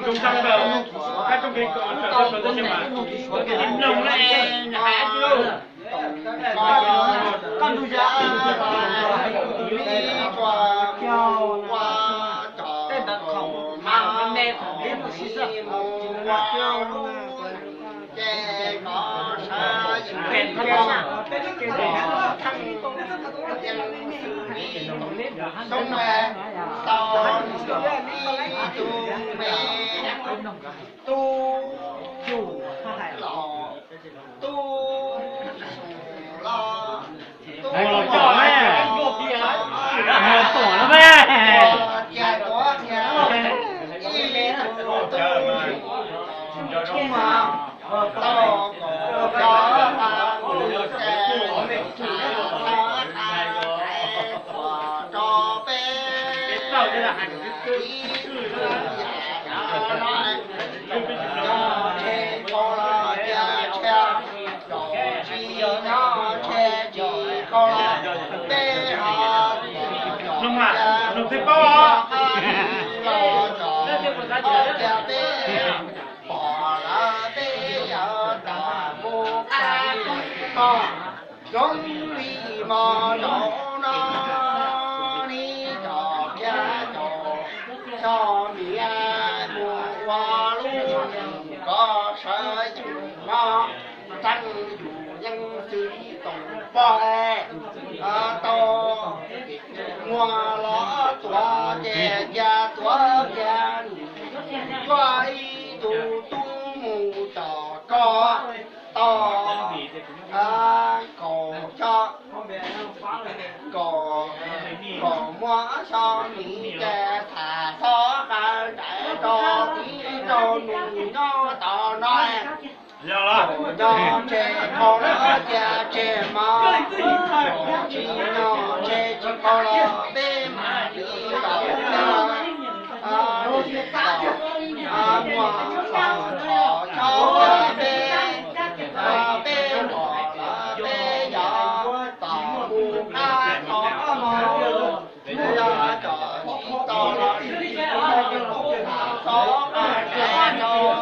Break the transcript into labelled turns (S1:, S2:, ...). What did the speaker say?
S1: Trung tâm rồi, các công ty có tổ chức mà, nồng lại hại luôn. Con đu giá, tên đặt khẩu mà mẹ khẩu biết một xí sợ.
S2: Sông mẹ tao tu chủ lò tu lò
S1: Một tổ mẹ, một tổ nó mẹ.
S2: Trung mà tao có
S1: Nông thế có.
S2: giống đi mà đổ nó đi cho cha cho mẹ mùa hoa luôn có sợ chừng nó trăng dù dân sĩ tổng bò to ngoa ló tòa chè cha tòa cha quay tù tung mù tò co to cổ cho cổ mua cho mỹ kè thả xó cả để cho tí cho nụ nó tò nói cho chè con nó cha chè mà chỉ nó chè chỉ con nó bê mà đi tò mua phòng thọ cho bê bê bỏ bê nhỏ tỏ mù ca thọ mò là trò chỉ to là xó cả cho nó